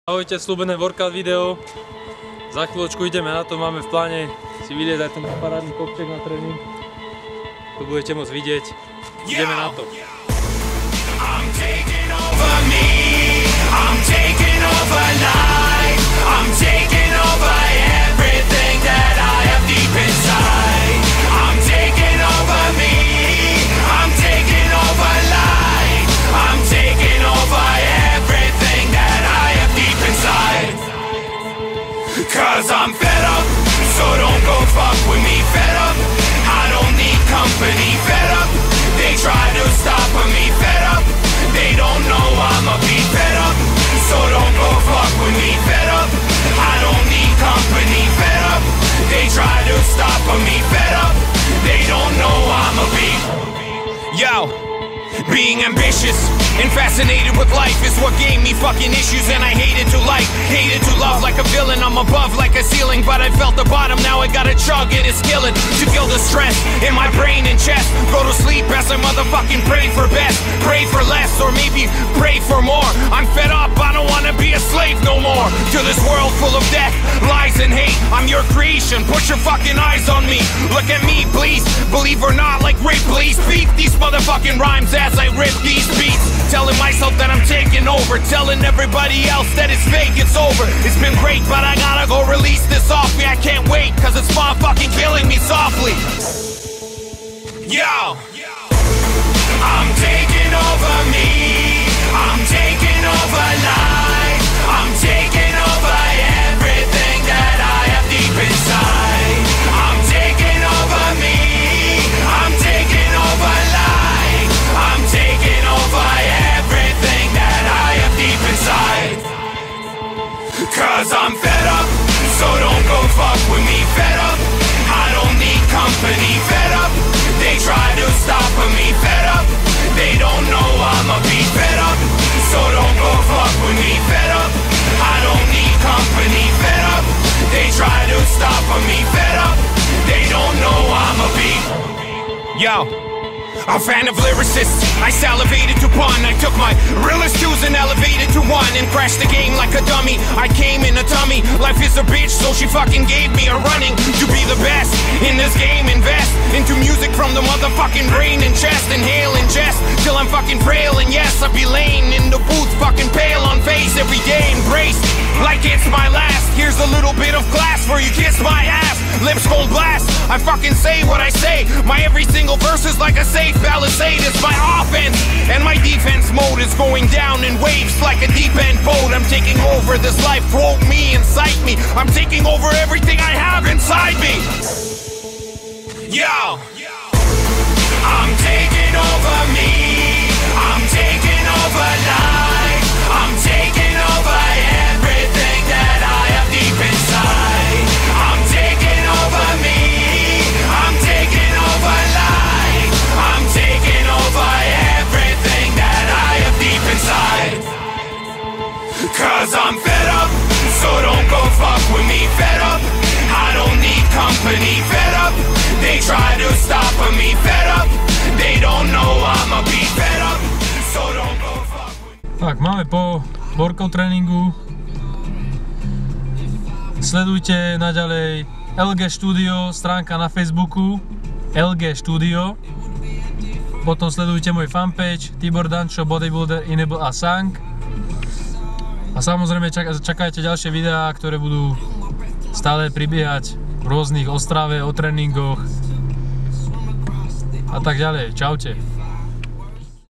Ahojte, slúbené workout video. Za chvíľočku ideme na to, máme v pláne si vidieť aj ten parádny kopček na tréning. Tu budete môcť vidieť. Ideme na to. Cause I'm fed up, so don't go fuck with me. Fed up, I don't need company. Fed up, they try to stop me. Fed up, they don't know I'ma be fed up, so don't go fuck with me. Fed up, I don't need company. Fed up, they try to stop me. Fed up, they don't know I'ma be. Yo, being ambitious and fascinated with life is what gave me fucking issues, and I hated to like, hated to love like a villain. I'm above like a ceiling, but I felt the bottom, now I gotta chug it, it's killing. To kill the stress in my brain and chest, go to sleep as I motherfucking pray for best, pray for less, or maybe pray for more. I'm fed up, I don't wanna be a slave no more to this world full of death, lies and hate. I'm your creation, put your fucking eyes on me. Look at me please, believe or not, like Ripley's beat these motherfucking rhymes as I rip these beats. Telling myself that I'm taking over, telling everybody else that it's fake, it's over. It's been great, but I gotta go release this off me. I can't wait, cause it's motherfucking killing me softly. Yo, I'm taking over me, I'm taking over life, I'm taking over everything that I have deep inside. I'm taking over me, I'm taking over life, I'm taking over everything that I have deep inside. Cause I'm fed up, so don't go fuck with me. Fed up, I don't need company. Fed up, they try to stop me. Fed up, they don't know I'ma be fed up, so don't go fuck with me. Fed up, I don't need company. Fed up, they try to stop me. Fed up, they don't know I'ma be. Yo, a fan of lyricists, I salivated to pun. I took my realest twos and elevated to one, and crashed the game like a dummy. I came in a tummy, life is a bitch, so she fucking gave me a running. To be the best in this game, invest into music from the motherfucking brain and chest. Inhale, ingest, till I'm fucking frail. And yes, I'll be laying in the booth, fucking pale on face every day, embraced like it's my last. Here's a little bit of glass for you kiss my ass. Lips cold blast, I fucking say what I say. My every single verse is like a safe palisade. It's my offense, and my defense mode is going down in waves like a deep end boat. I'm taking over this life, quote me, incite me. I'm taking over everything I have inside me. Yo, I'm taking over me, I'm taking over life, I'm taking over everything that I have deep inside. I'm taking over me, I'm taking over life, I'm taking over everything that I have deep inside. Cause I'm fed up, so don't go fuck with me. Fed up, I don't need company. Fed up, they try to stop me. Fed up, they don't know I'ma be fed up, so don't go fuck with me. Tak, máme po workout tréningu. Sledujte naďalej LG Studio, stránka na Facebooku LG Studio. Potom sledujte môj fanpage Tibor Dančo, Bodybuilder, Enable a Sang. A samozrejme čakajte ďalšie videá, ktoré budú stále pribiehať v rôznych o strave, o tréningoch a tak ďalej. Čaute.